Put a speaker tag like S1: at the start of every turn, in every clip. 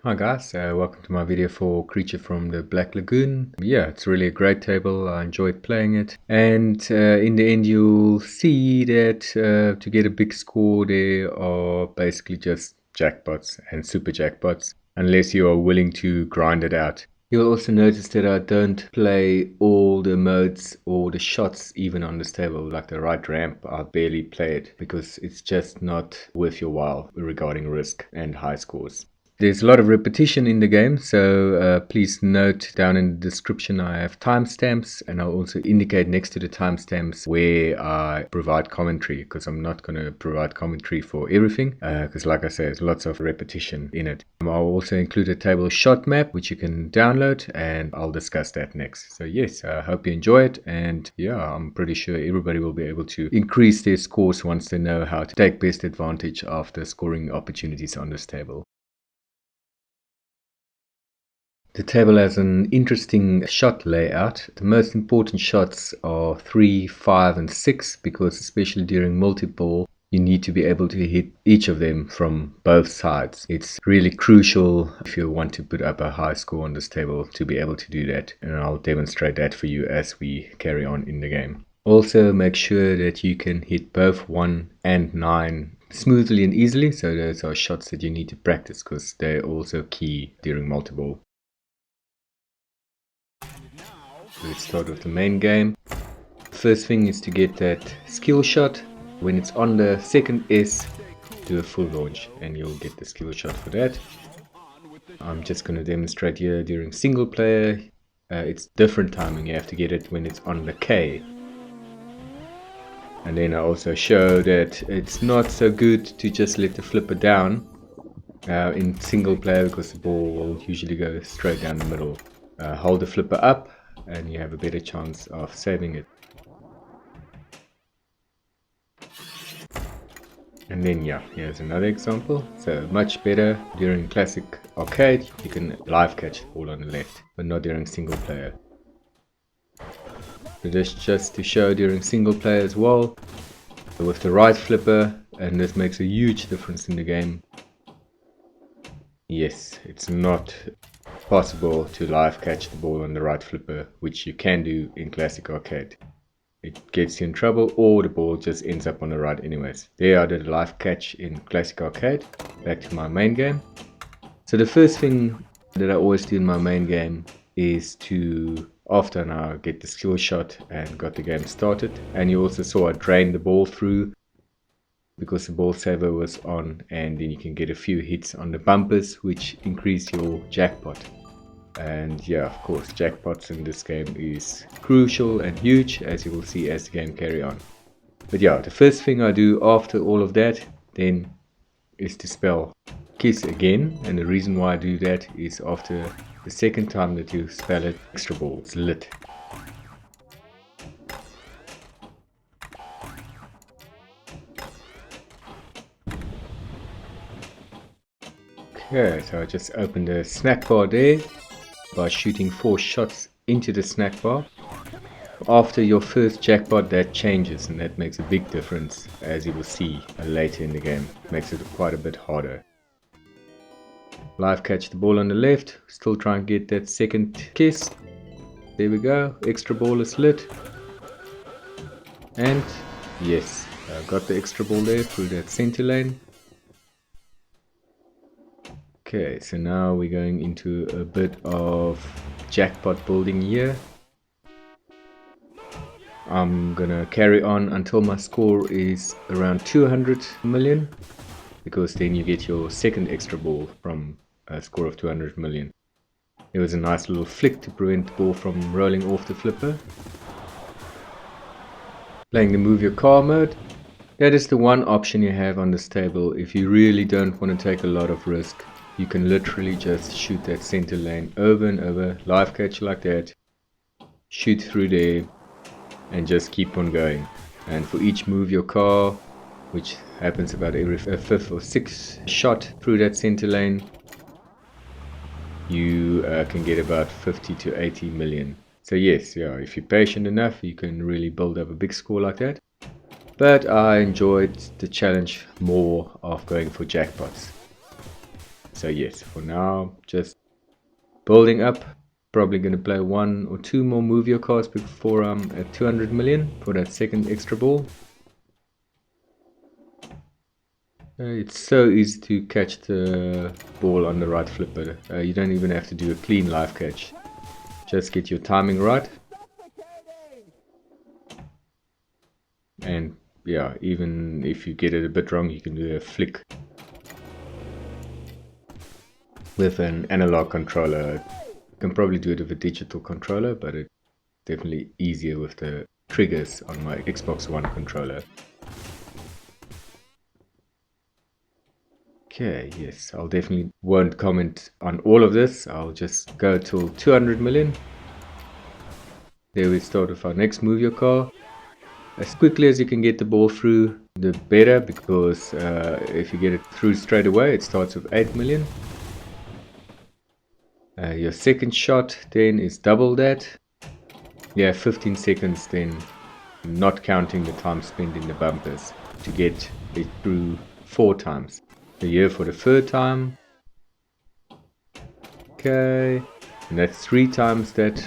S1: Hi guys, welcome to my video for Creature from the Black Lagoon. Yeah, it's really a great table. I enjoyed playing it, and in the end you'll see that to get a big score there are basically just jackpots and super jackpots, unless you are willing to grind it out. You'll also notice that I don't play all the modes or the shots even on this table, like the right ramp. I barely play it because it's just not worth your while regarding risk and high scores. There's a lot of repetition in the game, so please note down in the description I have timestamps, and I'll also indicate next to the timestamps where I provide commentary, because I'm not going to provide commentary for everything, because like I said, there's lots of repetition in it. I'll also include a table shot map which you can download, and I'll discuss that next. So yes, I hope you enjoy it, and yeah, I'm pretty sure everybody will be able to increase their scores once they know how to take best advantage of the scoring opportunities on this table. The table has an interesting shot layout. The most important shots are 3, 5 and 6, because especially during multiball you need to be able to hit each of them from both sides. It's really crucial if you want to put up a high score on this table to be able to do that, and I'll demonstrate that for you as we carry on in the game. Also make sure that you can hit both 1 and 9 smoothly and easily, so those are shots that you need to practice because they're also key during multiball. Let's start with the main game. First thing is to get that skill shot. When it's on the second S, do a full launch and you'll get the skill shot for that. I'm just going to demonstrate here during single player. It's different timing. You have to get it when it's on the K. And then I also show that it's not so good to just let the flipper down in single player, because the ball will usually go straight down the middle. Hold the flipper up and you have a better chance of saving it. And then yeah, here's another example. So much better during classic arcade, you can live catch the ball on the left, but not during single player. So this just to show during single player as well, with the right flipper, and this makes a huge difference in the game. Yes, it's not possible to live catch the ball on the right flipper, which you can do in classic arcade. It gets you in trouble, or the ball just ends up on the right anyways. There I did a live catch in classic arcade. Back to my main game. So the first thing that I always do in my main game is to, after now get the skill shot and got the game started, and you also saw I drained the ball through because the ball saver was on, and then you can get a few hits on the bumpers which increase your jackpot. And yeah, of course, jackpots in this game is crucial and huge, as you will see as the game carry on. But yeah, the first thing I do after all of that then is to spell kiss again, and the reason why I do that is after the second time that you spell it, extra ball, it's lit. Okay, so I just opened the Snackbar there by shooting 4 shots into the Snackbar. After your first jackpot, that changes, and that makes a big difference, as you will see later in the game. Makes it quite a bit harder. Live catch the ball on the left, still try and get that second kiss. There we go, extra ball is lit. And yes, I got the extra ball there through that center lane. Okay, so now we're going into a bit of jackpot building here. I'm gonna carry on until my score is around 200 million, because then you get your second extra ball from a score of 200 million. It was a nice little flick to prevent the ball from rolling off the flipper. Playing the move your car mode. That is the one option you have on this table if you really don't want to take a lot of risk. You can literally just shoot that center lane over and over, live catch like that, shoot through there, and just keep on going. And for each move your car, which happens about every 5th or 6th shot through that center lane, you can get about 50 to 80 million. So yes, yeah, if you're patient enough, you can really build up a big score like that. But I enjoyed the challenge more of going for jackpots. So yes, for now, just building up. Probably going to play 1 or 2 more move your cards before I'm at 200 million for that second extra ball. It's so easy to catch the ball on the right flipper. You don't even have to do a clean live catch. Just get your timing right. And yeah, even if you get it a bit wrong, you can do a flick with an analog controller. You can probably do it with a digital controller, but it's definitely easier with the triggers on my Xbox One controller. Okay, yes, I'll definitely won't comment on all of this. I'll just go till 200 million. There we start with our next move your car. As quickly as you can get the ball through, the better, because if you get it through straight away, it starts with 8 million. Your second shot then is double that. Yeah, 15 seconds then, not counting the time spent in the bumpers to get it through 4 times. So here for the third time. Okay, and that's 3 times that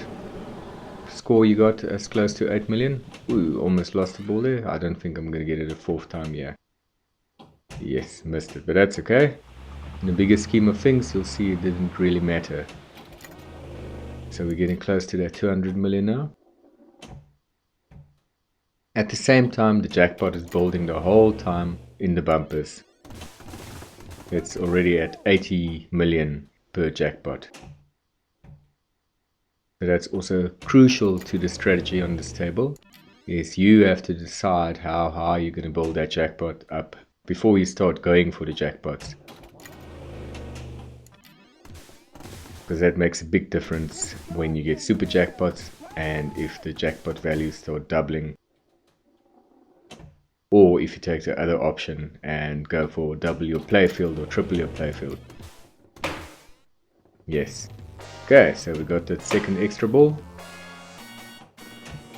S1: score you got, as close to 8 million. Ooh, almost lost the ball there. I don't think I'm going to get it a 4th time here. Yes, missed it, but that's okay. In the bigger scheme of things, you'll see it didn't really matter. So we're getting close to that 200 million now. At the same time, the jackpot is building the whole time in the bumpers. It's already at 80 million per jackpot. So that's also crucial to the strategy on this table. Is you have to decide how high you're going to build that jackpot up before you start going for the jackpots. Because that makes a big difference when you get super jackpots and if the jackpot values start doubling. Or if you take the other option and go for double your playfield or triple your playfield. Yes. Okay, so we got that second extra ball.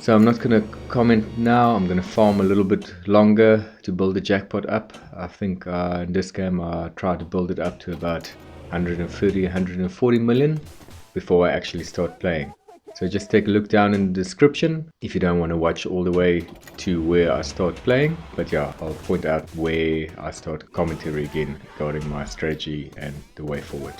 S1: So I'm not going to comment now. I'm going to farm a little bit longer to build the jackpot up. I think in this game I tried to build it up to about 130, 140 million before I actually start playing. So just take a look down in the description if you don't want to watch all the way to where I start playing. But yeah, I'll point out where I start commentary again regarding my strategy and the way forward.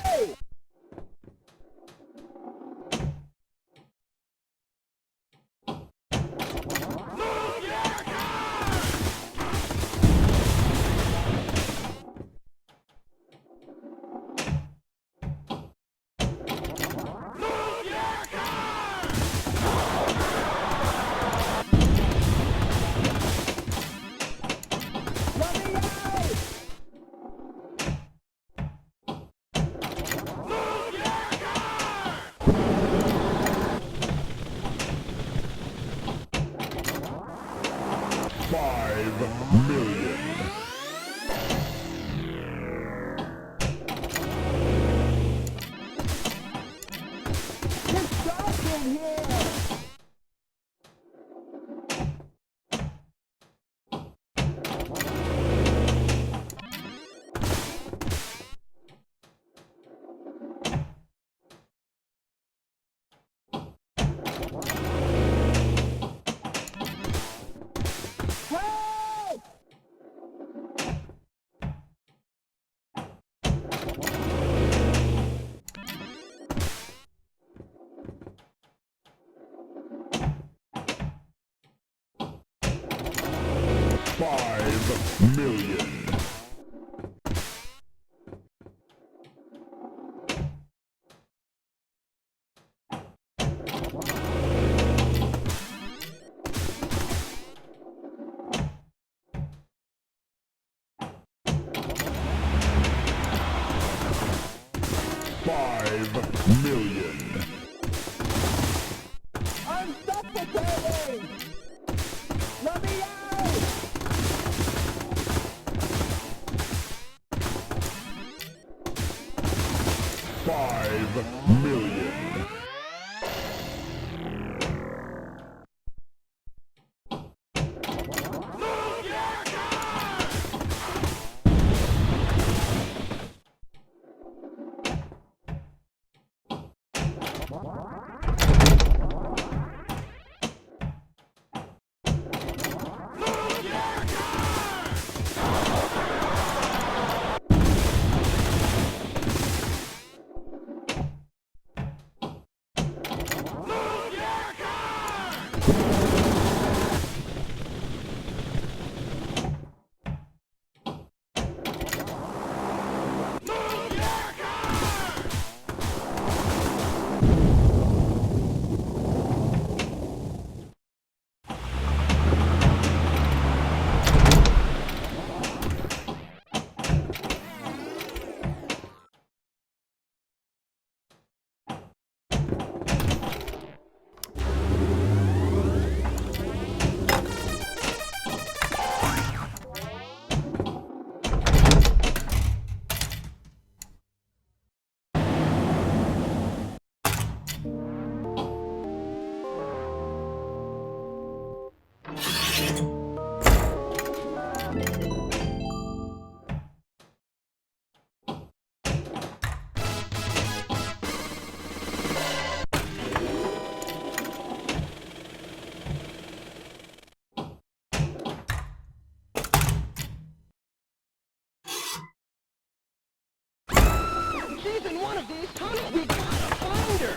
S1: $5 million. $5 million. I'm suffocating! Let me out!
S2: She's in one of these tunnels. We gotta find her.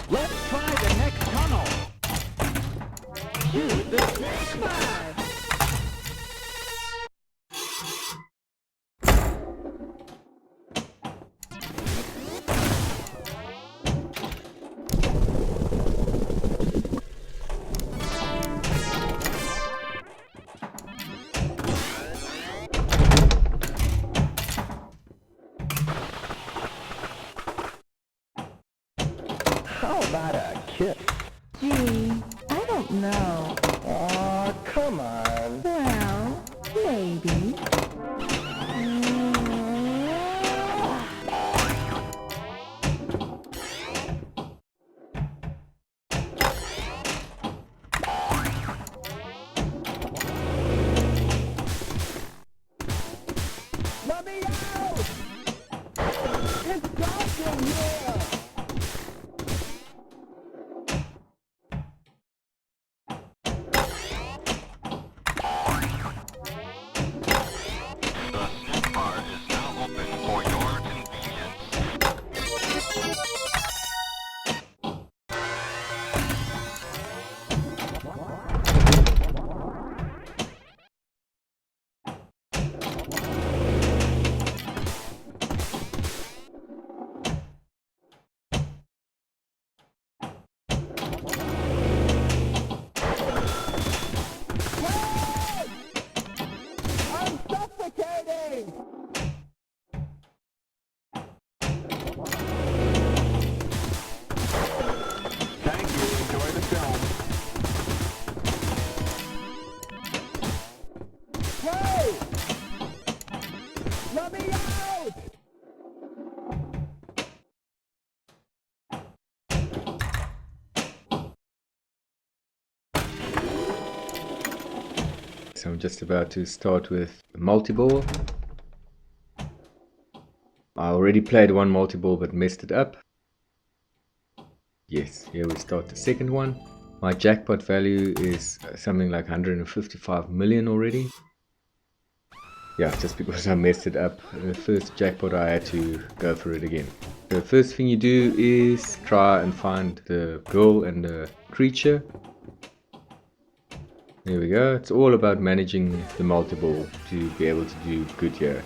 S2: Let's try the next tunnel. Shoot the Snackbar. How about a kiss?
S3: Gee, I don't know.
S2: Aw, come on.
S3: Well, maybe.
S2: Let me out! It's dark in here!
S4: The Snackbar is now open for your convenience.
S2: I'm suffocating! Thank you. Enjoy the film. Hey! Let me out!
S1: So I'm just about to start with multiball. I already played one multiball but messed it up. Yes, here we start the second one. My jackpot value is something like 155 million already. Yeah, just because I messed it up. The first jackpot I had to go for it again. The first thing you do is try and find the girl and the creature. There we go. It's all about managing the multiball to be able to do good here.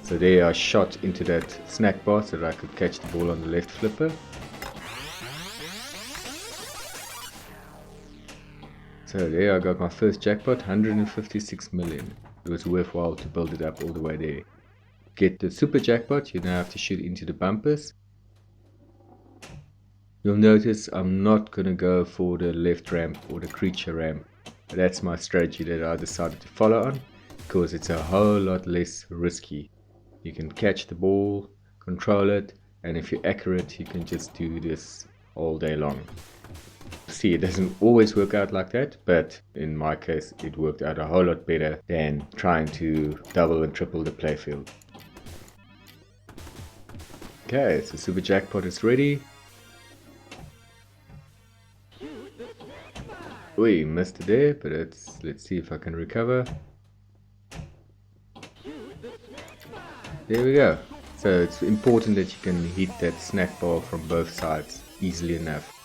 S1: So there I shot into that snack bar so that I could catch the ball on the left flipper. So there I got my first jackpot, 156 million. It was worthwhile to build it up all the way there. Get the super jackpot, you now have to shoot into the bumpers. You'll notice I'm not going to go for the left ramp or the creature ramp. That's my strategy that I decided to follow on because it's a whole lot less risky. You can catch the ball, control it, and if you're accurate you can just do this all day long. See, it doesn't always work out like that, but in my case it worked out a whole lot better than trying to double and triple the playfield. Okay, so super jackpot is ready. We missed it there, but let's see if I can recover. There we go. So it's important that you can hit that snack bar from both sides easily enough.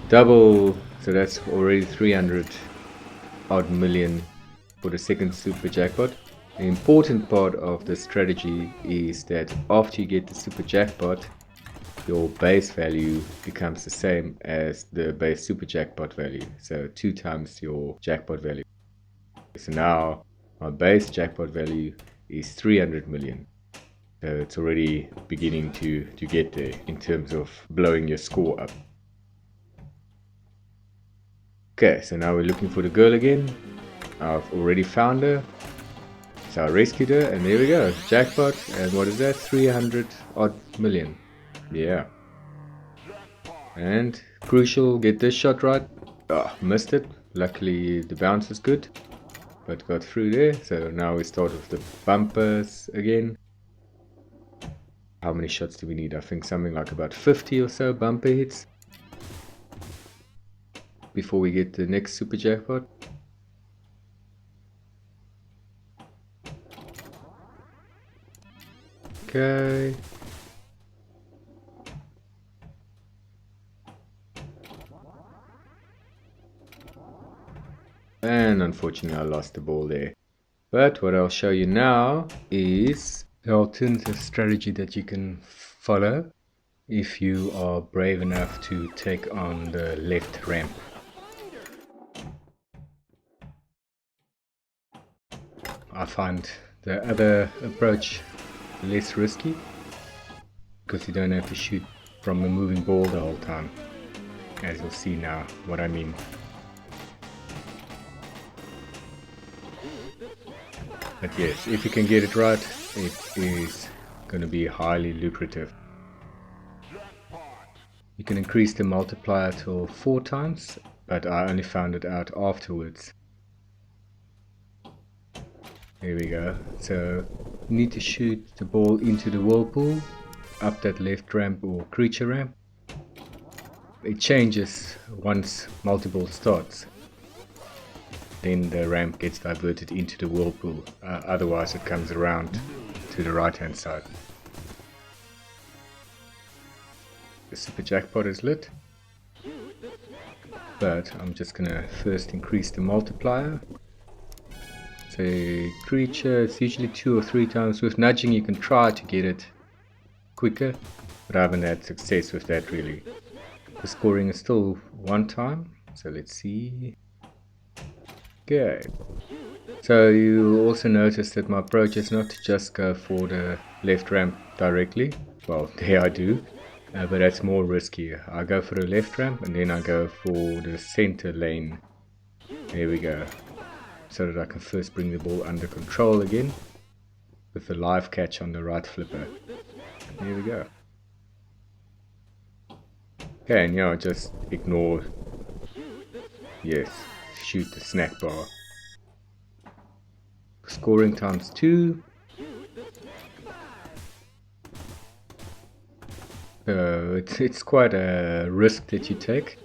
S1: Double, so that's already 300 odd million for the second super jackpot. The important part of the strategy is that after you get the super jackpot, your base value becomes the same as the base super jackpot value, so 2 times your jackpot value. So now my base jackpot value is 300 million. So it's already beginning to get there in terms of blowing your score up. Okay, so now we're looking for the girl again. I've already found her. So I rescued her, and there we go. Jackpot, and what is that? 300 odd million. Yeah. And crucial, get this shot right. Oh, missed it. Luckily the bounce is good, but got through there. So now we start with the bumpers again. How many shots do we need? I think something like about 50 or so bumper hits before we get the next super jackpot. Okay. And unfortunately I lost the ball there. But what I'll show you now is the alternative strategy that you can follow if you are brave enough to take on the left ramp. I find the other approach less risky because you don't have to shoot from a moving ball the whole time, as you'll see now what I mean. But yes, if you can get it right, it is going to be highly lucrative. You can increase the multiplier till 4 times, but I only found it out afterwards. There we go. So you need to shoot the ball into the whirlpool, up that left ramp or creature ramp. It changes once multiball starts. Then the ramp gets diverted into the whirlpool, otherwise it comes around to the right hand side. The super jackpot is lit, but I'm just gonna first increase the multiplier. So creature, it's usually 2 or 3 times. With nudging you can try to get it quicker, but I haven't had success with that really. The scoring is still 1 time, so let's see. Okay, so you'll also notice that my approach is not to just go for the left ramp directly. Well, there I do, but that's more risky. I go for the left ramp and then I go for the center lane. There we go, so that I can first bring the ball under control again with the live catch on the right flipper. There we go. Okay, and now just ignore, yes, shoot the snack bar. Scoring times 2. So it's quite a risk that you take,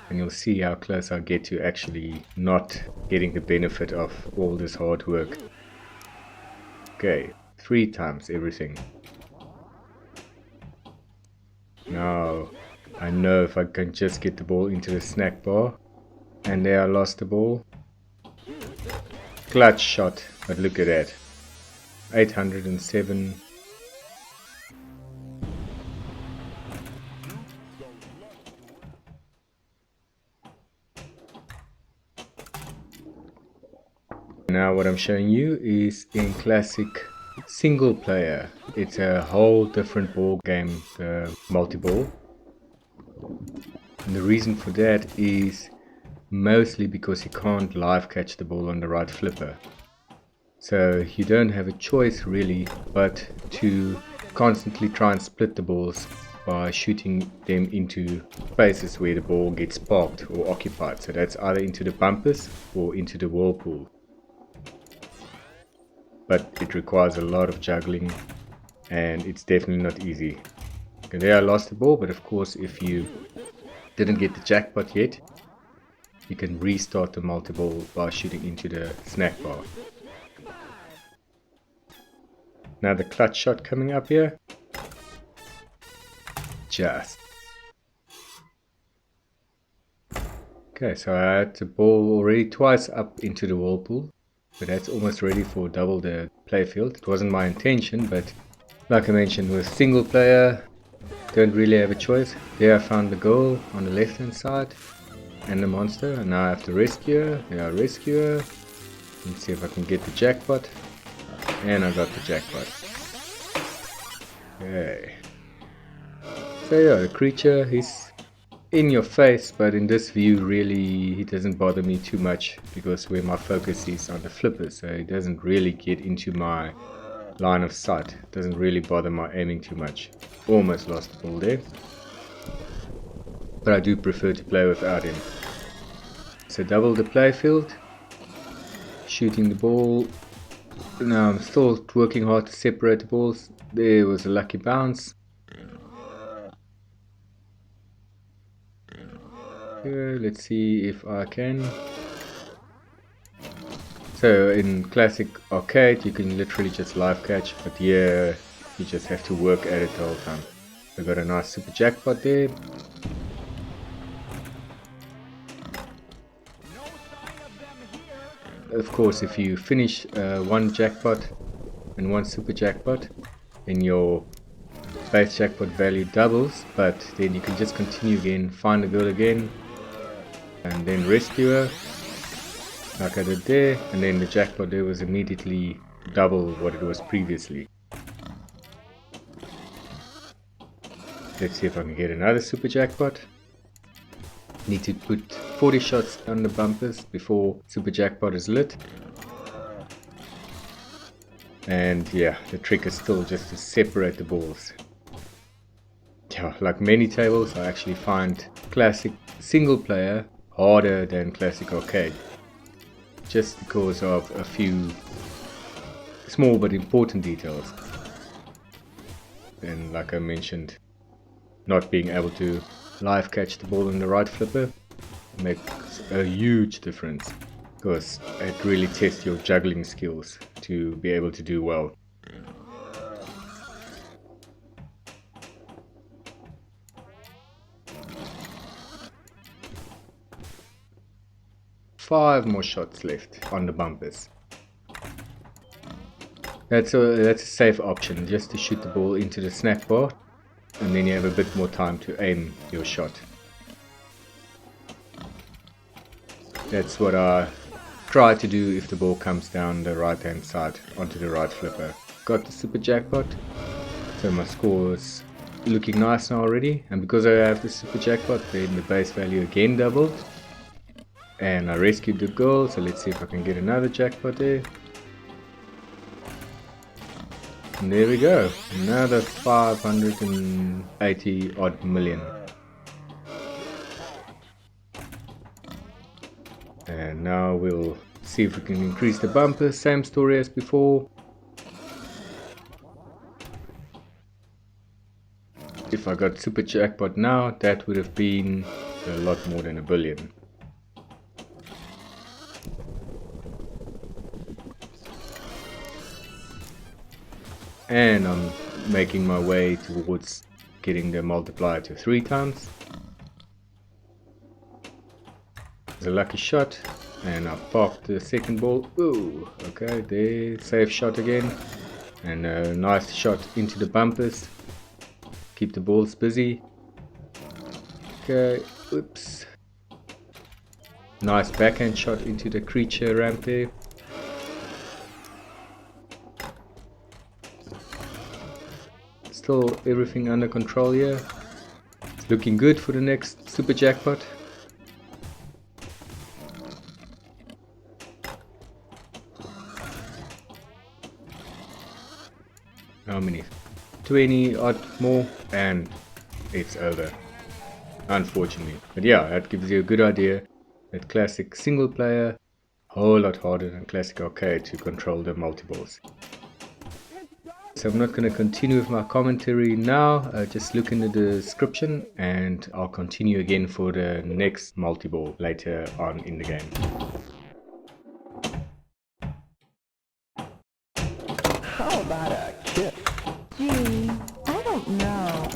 S1: and you'll see how close I get to actually not getting the benefit of all this hard work. Okay, 3 times everything. Now I know if I can just get the ball into the snack bar. And there I lost the ball. Clutch shot, but look at that. 807. Now what I'm showing you is in classic single player. It's a whole different ball game, the multi-ball. And the reason for that is mostly because you can't live catch the ball on the right flipper. So you don't have a choice really but to constantly try and split the balls by shooting them into places where the ball gets parked or occupied. So that's either into the bumpers or into the whirlpool. But it requires a lot of juggling and it's definitely not easy. Okay, there I lost the ball, but of course if you didn't get the jackpot yet, you can restart the multiball by shooting into the snack bar. Now the clutch shot coming up here. Just. Okay, so I had the ball already twice up into the whirlpool, but that's almost ready for double the playfield. It wasn't my intention, but like I mentioned, with single player, don't really have a choice. There I found the goal on the left hand side. And the monster, and now I have to rescue her. Yeah, rescue her. Let's see if I can get the jackpot. And I got the jackpot. Okay. So yeah, the creature is in your face, but in this view really it doesn't bother me too much because where my focus is on the flipper, so it doesn't really get into my line of sight. It doesn't really bother my aiming too much. Almost lost the ball there, but I do prefer to play without him. So double the playfield, shooting the ball. Now I'm still working hard to separate the balls. There was a lucky bounce. Let's see if I can. So in classic arcade you can literally just live catch, but here you just have to work at it the whole time. We got a nice super jackpot there. Of course, if you finish one jackpot and one super jackpot, then your base jackpot value doubles, but then you can just continue again, find the girl again, and then rescue her, like I did there, and then the jackpot there was immediately double what it was previously. Let's see if I can get another super jackpot. Need to put 40 shots on the bumpers before super jackpot is lit. And yeah, the trick is still just to separate the balls. Yeah, like many tables, I actually find classic single player harder than classic arcade, just because of a few small but important details. And like I mentioned, not being able to live catch the ball in the right flipper makes a huge difference, because it really tests your juggling skills to be able to do well. Five more shots left on the bumpers. That's a safe option, just to shoot the ball into the snackbar, and then you have a bit more time to aim your shot. That's what I try to do if the ball comes down the right hand side onto the right flipper. Got the super jackpot, so my score is looking nice now already, and because I have the super jackpot, then the base value again doubled. And I rescued the girl, so let's see if I can get another jackpot there. And there we go, another 580 odd million. And now we'll see if we can increase the bumper, same story as before. If I got super jackpot now, that would have been a lot more than $1 billion. And I'm making my way towards getting the multiplier to 3 times. It's a lucky shot, and I popped the second ball. Ooh, okay, there, safe shot again, and a nice shot into the bumpers. Keep the balls busy. Okay, oops. Nice backhand shot into the creature ramp there. Still everything under control here. It's looking good for the next super jackpot. How many? 20 odd more and it's over, unfortunately. But yeah, that gives you a good idea that classic single player, a whole lot harder than classic arcade to control the multiballs. So I'm not going to continue with my commentary now, just look in the description and I'll continue again for the next multiball later on in the game.
S2: How about a kiss?
S3: Gee, I don't know.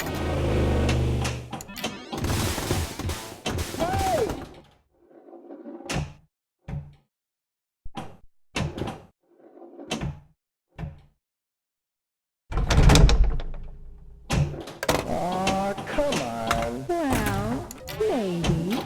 S2: Aw, come on.
S3: Well, maybe.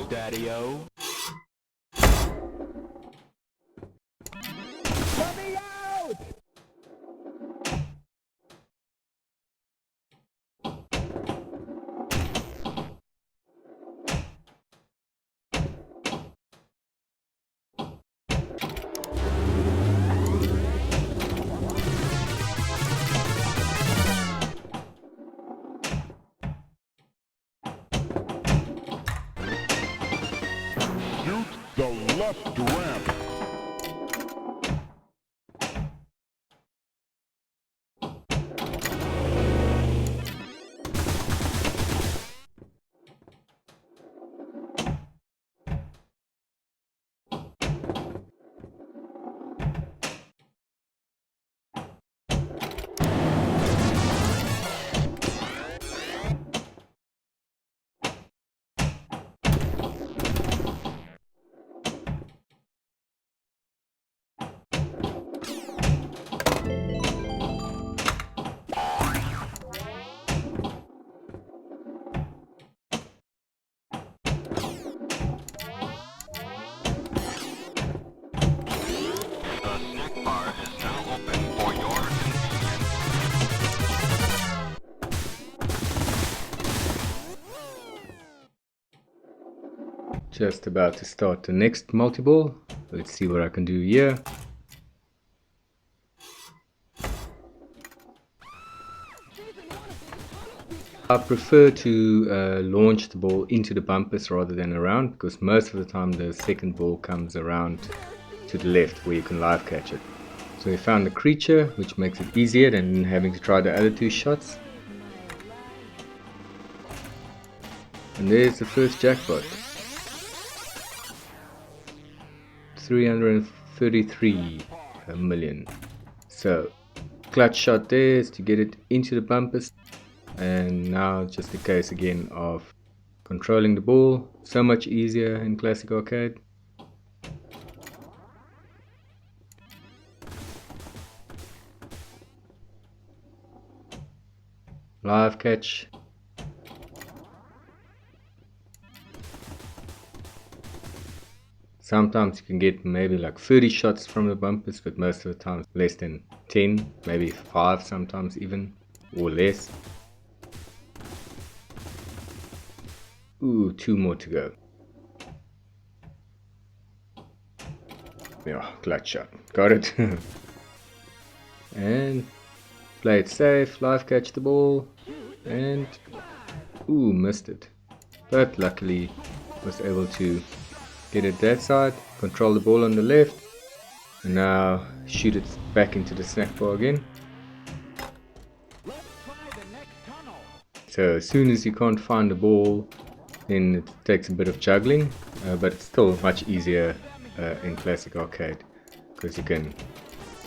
S2: Daddy-o. Let me out!
S5: Shoot the left ramp.
S4: The snack bar is now open for your convenience.
S1: Just about to start the next multiball. Let's see what I can do here. I prefer to launch the ball into the bumpers rather than around, because most of the time the second ball comes around to the left where you can live catch it. So we found the creature, which makes it easier than having to try the other two shots. And there's the first jackpot. 333 million. So clutch shot there is to get it into the bumpers. And now just a case again of controlling the ball. So much easier in classic arcade. Live catch. Sometimes you can get maybe like 30 shots from the bumpers, but most of the time less than 10, maybe 5 sometimes even, or less. Ooh, 2 more to go. Yeah, clutch shot. Got it. And play it safe, live catch the ball, and ooh, missed it. But luckily was able to get it that side, control the ball on the left, and now shoot it back into the snack bar again. So as soon as you can't find the ball, then it takes a bit of juggling, but it's still much easier in classic arcade, because you can,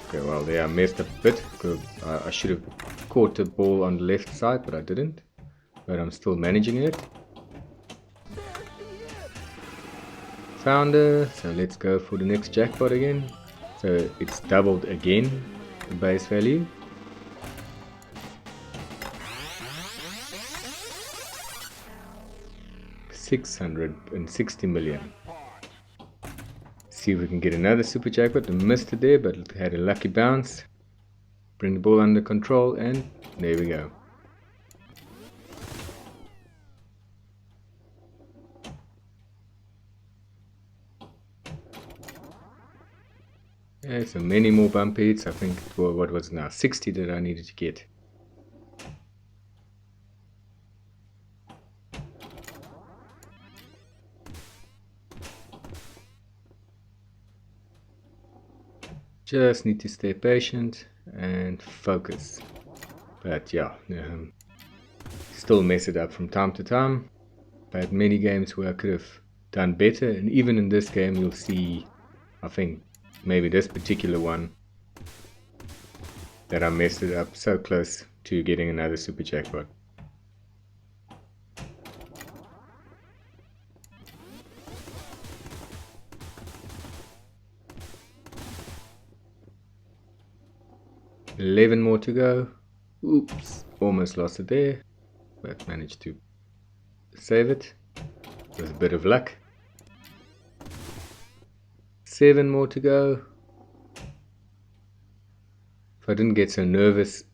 S1: okay, well there I messed up a bit, because I should have caught the ball on the left side, but I didn't, but I'm still managing it. Found her, so let's go for the next jackpot again. So it's doubled again, the base value. $660 million. See if we can get another super jackpot. I missed it there, but it had a lucky bounce. Bring the ball under control, and there we go. Yeah, so many more bump hits. I think, well, what was it now? 60 that I needed to get. Just need to stay patient and focus. But yeah, still mess it up from time to time. I had many games where I could have done better, and even in this game you'll see, I think maybe this particular one, that I messed it up so close to getting another super jackpot. $11 more to go. Oops, almost lost it there, but managed to save it with a bit of luck. 7 more to go. If I didn't get so nervous,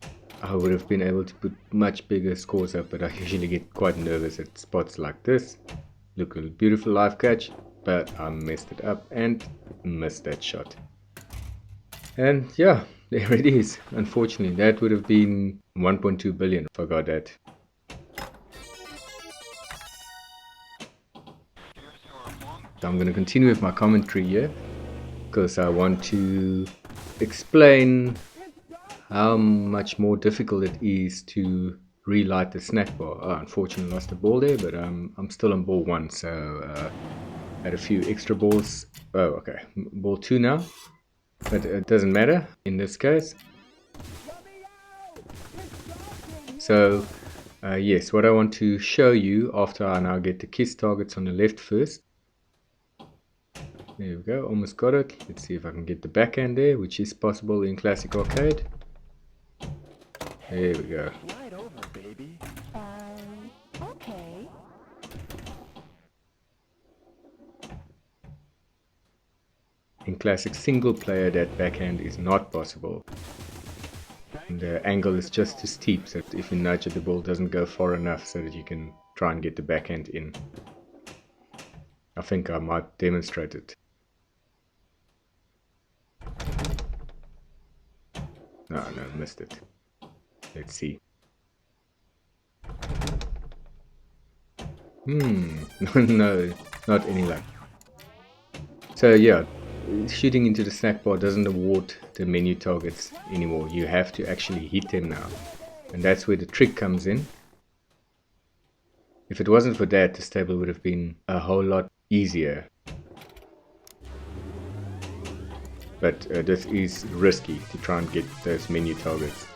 S1: I would have been able to put much bigger scores up, but I usually get quite nervous at spots like this. Look, a beautiful live catch, but I messed it up and missed that shot. And yeah, there it is. Unfortunately, that would have been 1.2 billion if I got that. So I'm going to continue with my commentary here, because I want to explain how much more difficult it is to relight the Snackbar. Oh, unfortunately lost the ball there, but I'm still on ball 1, so had a few extra balls. Oh, okay, ball 2 now, but it doesn't matter in this case. So yes, what I want to show you after I now get the kiss targets on the left first. There we go, almost got it. Let's see if I can get the backhand there, which is possible in Classic Arcade. There we go.
S2: Slide over, baby.
S3: Okay.
S1: In Classic Single Player, that backhand is not possible. And the angle is just too steep, so that if you nudge it, the ball doesn't go far enough so that you can try and get the backhand in. I think I might demonstrate it. No, missed it. Let's see. No, not any luck. So yeah, shooting into the Snackbar doesn't award the menu targets anymore. You have to actually hit them now. And that's where the trick comes in. If it wasn't for that, this table would have been a whole lot easier. But this is risky to try and get those menu targets.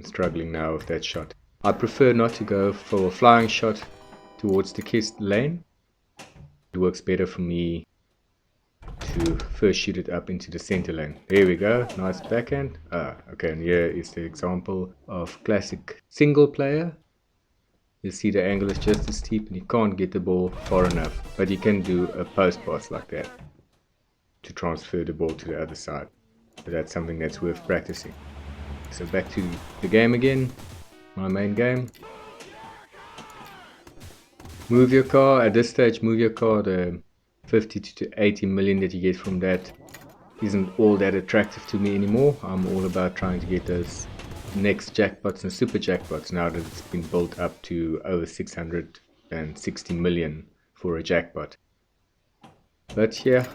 S1: Struggling now with that shot. I prefer not to go for a flying shot towards the kissed lane. It works better for me to first shoot it up into the center lane. There we go, nice backhand. Okay, and here is the example of Classic Single Player. You see the angle is just as steep and you can't get the ball far enough, but you can do a post pass like that to transfer the ball to the other side. So that's something that's worth practicing. So back to the game again, my main game. Move your car. At this stage, move your car. The 50 to 80 million that you get from that isn't all that attractive to me anymore. I'm all about trying to get those next jackpots and super jackpots now that it's been built up to over 660 million for a jackpot. But yeah,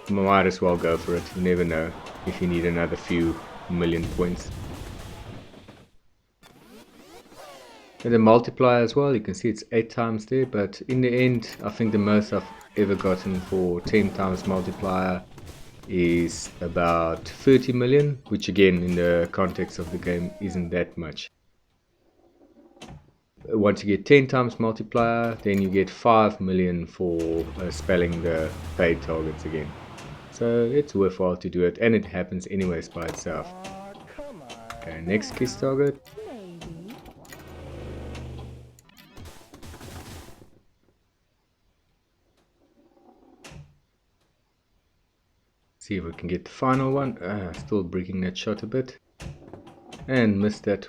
S1: you might as well go for it. You never know if you need another few million points. And the multiplier as well, you can see it's 8 times there, but in the end I think the most I've ever gotten for 10 times multiplier is about 30 million, which again in the context of the game isn't that much. Once you get 10 times multiplier, then you get 5 million for spelling the paid targets again. So it's worthwhile to do it, and it happens anyways by itself.
S2: Come on.
S1: Okay, next kiss target.
S3: Maybe.
S1: See if we can get the final one. Still breaking that shot a bit. And missed that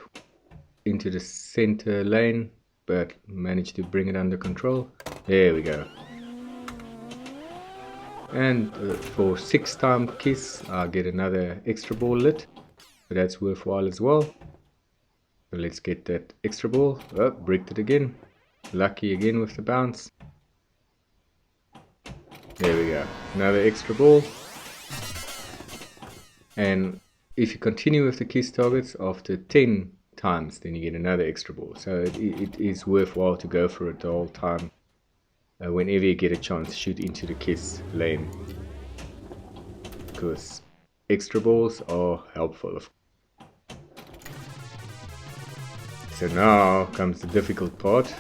S1: into the center lane, but managed to bring it under control. There we go. And for 6 time kiss, I'll get another extra ball lit. But that's worthwhile as well. So let's get that extra ball. Oh, bricked it again. Lucky again with the bounce. There we go. Another extra ball. And if you continue with the kiss targets after 10 times, then you get another extra ball. So it is worthwhile to go for it the whole time. Whenever you get a chance, shoot into the kiss lane. Because extra balls are helpful. So now comes the difficult part.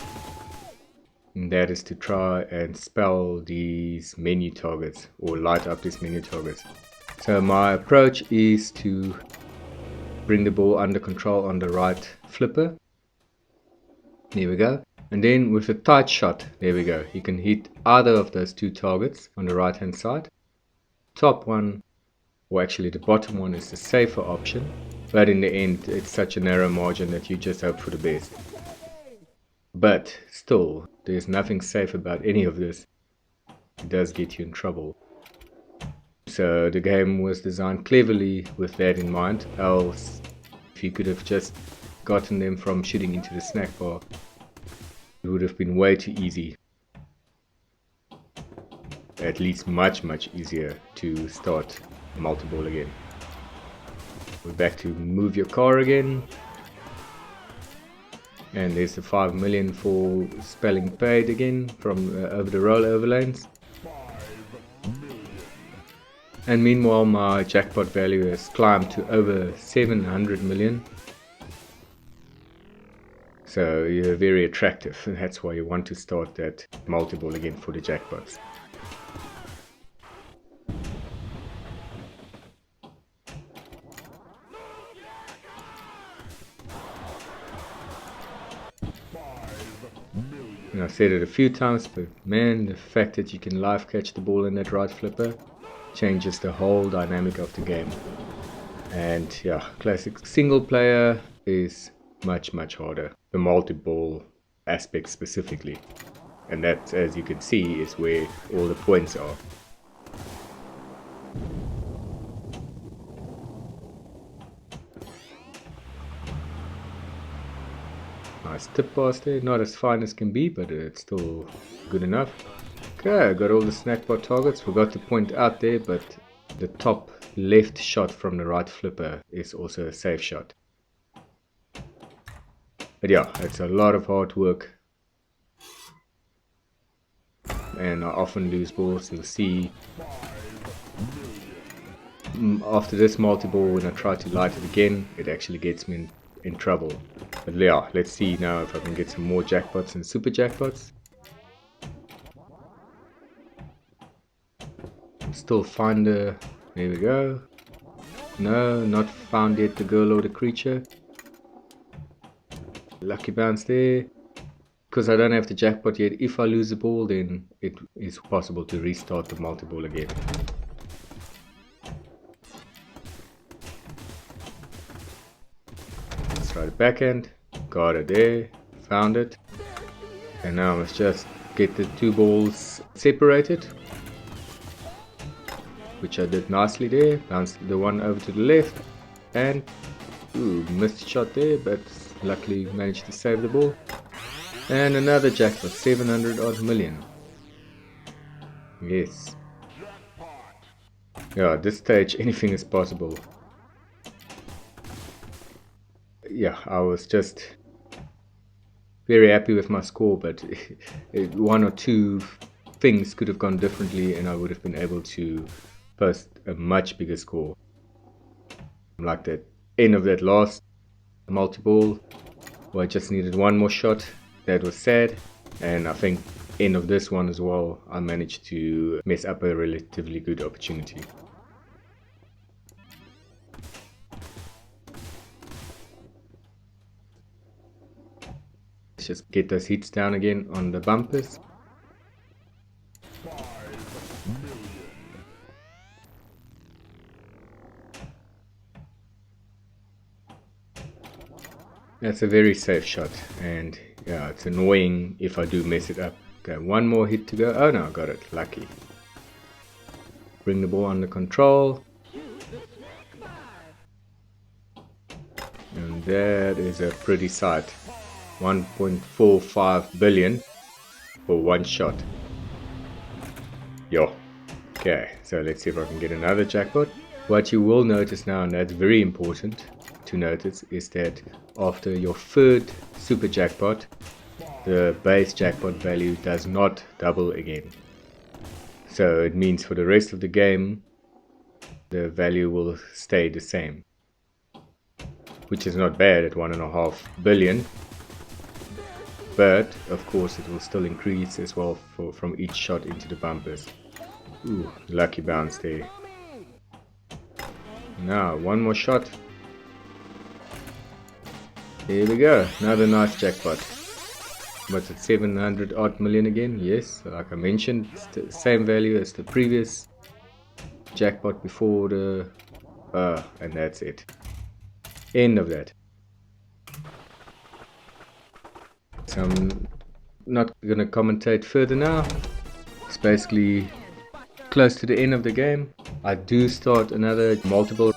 S1: And that is to try and spell these menu targets, or light up these menu targets. So my approach is to bring the ball under control on the right flipper. There we go. And then with a tight shot, there we go, you can hit either of those two targets on the right hand side. Top one, or actually the bottom one, is the safer option, but in the end it's such a narrow margin that you just hope for the best. But still, there's nothing safe about any of this. It does get you in trouble. So the game was designed cleverly with that in mind, else if you could have just gotten them from shooting into the snack bar, it would have been way too easy. At least much easier to start multiball again. We're back to move your car again. And there's the 5 million for spelling paid again from over the rollover lanes. And meanwhile my jackpot value has climbed to over 700 million. So you're very attractive, and that's why you want to start that multiball again for the jackpots. And I've said it a few times, but man, the fact that you can live catch the ball in that right flipper changes the whole dynamic of the game. And yeah, classic single player is much harder, the multi-ball aspect specifically, and that, as you can see, is where all the points are. Nice tip pass there, not as fine as can be, but it's still good enough. Okay, got all the Snackbar targets. Forgot to point out there, but the top left shot from the right flipper is also a safe shot. But yeah, it's a lot of hard work. And I often lose balls. You'll see after this multi-ball, when I try to light it again, it actually gets me in trouble. But yeah, let's see now if I can get some more jackpots and super jackpots. Still find the... there we go. No, not found yet the girl or the creature. Lucky bounce there. Because I don't have the jackpot yet, if I lose the ball, then it is possible to restart the multi-ball again. Let's try the backhand. Got it there. Found it. And now let's just get the two balls separated, which I did nicely there. Bounced the one over to the left, and ooh, missed shot there, but luckily managed to save the ball. And another jackpot, 700 odd million. Yes. Yeah, at this stage anything is possible. Yeah, I was just very happy with my score, but one or two things could have gone differently and I would have been able to post a much bigger score. Like that end of that last multi-ball where I just needed one more shot. That was sad, and I think end of this one as well, I managed to mess up a relatively good opportunity. Let's just get those hits down again on the bumpers. That's a very safe shot, and yeah, it's annoying if I do mess it up. Okay, one more hit to go. Oh no, I got it. Lucky. Bring the ball under control. And that is a pretty sight. 1.45 billion for one shot. Yo. Okay, so let's see if I can get another jackpot. What you will notice now, and that's very important to notice, is that after your third super jackpot, the base jackpot value does not double again. So it means for the rest of the game, the value will stay the same, which is not bad at 1.5 billion. But of course it will still increase as well from each shot into the bumpers. Ooh, lucky bounce there. Now one more shot. Here we go, another nice jackpot. what's it, 700 odd million again. Yes, like I mentioned, it's the same value as the previous jackpot before the and that's it. End of that. So I'm not gonna commentate further now. It's basically close to the end of the game. I do start another multiple,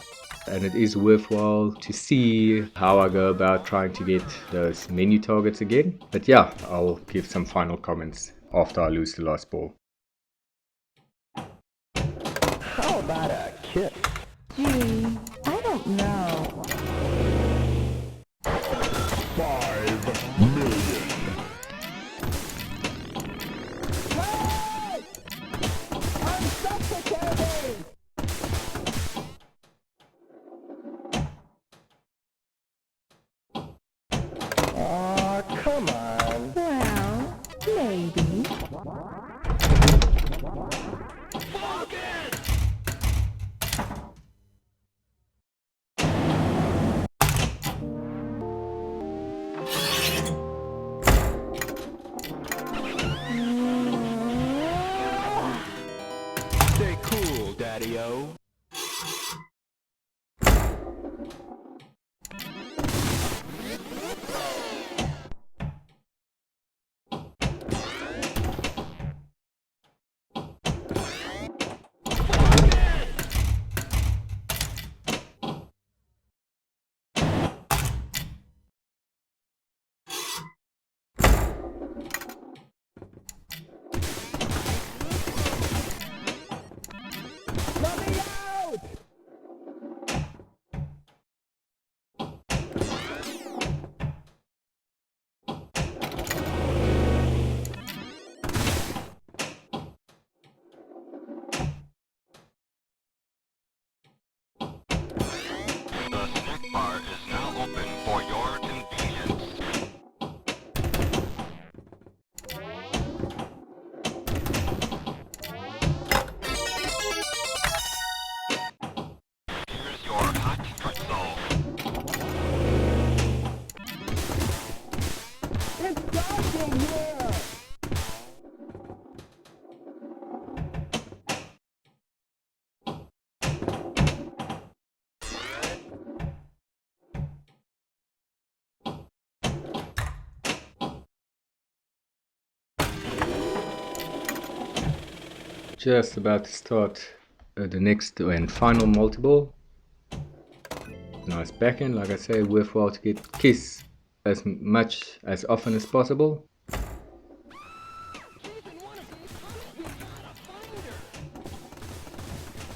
S1: and it is worthwhile to see how I go about trying to get those menu targets again. But yeah, I'll give some final comments after I lose the last ball.
S2: How about a kiss?
S3: Gee, I don't know.
S5: 5 million.
S2: Hey! I'm suffocating! Aw, come on.
S3: Well, maybe.
S2: Stay cool, Daddy-O. Let me out!
S4: The Snackbar is now open for your convenience. Here's your hot pretzel.
S2: It's dark in here!
S1: Just about to start the next and final multiple. Nice backhand, like I say, worthwhile to get kiss as much as often as possible.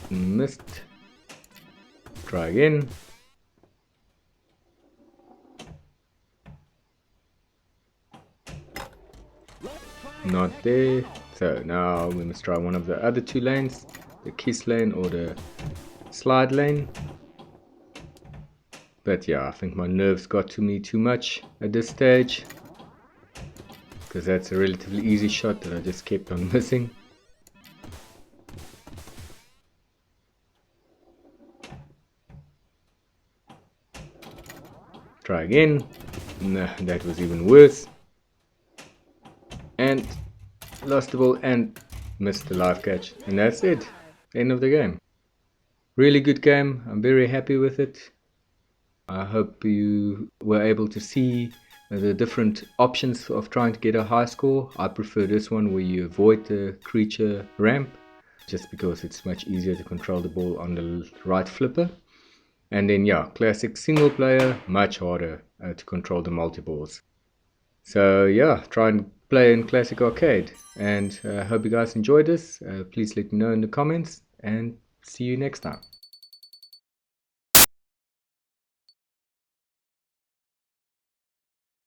S1: Missed. Try again. Not there. So now we must try one of the other two lanes, the kiss lane or the slide lane. But yeah, I think my nerves got to me too much at this stage, because that's a relatively easy shot that I just kept on missing. Try again. Nah, that was even worse. And lost the ball and missed the live catch. And that's it. End of the game. Really good game. I'm very happy with it. I hope you were able to see the different options of trying to get a high score. I prefer this one where you avoid the creature ramp, just because it's much easier to control the ball on the right flipper. And then yeah, classic single player, much harder to control the multi-balls. So yeah, try and play in classic arcade. And I hope you guys enjoyed this. Please let me know in the comments and see you next time.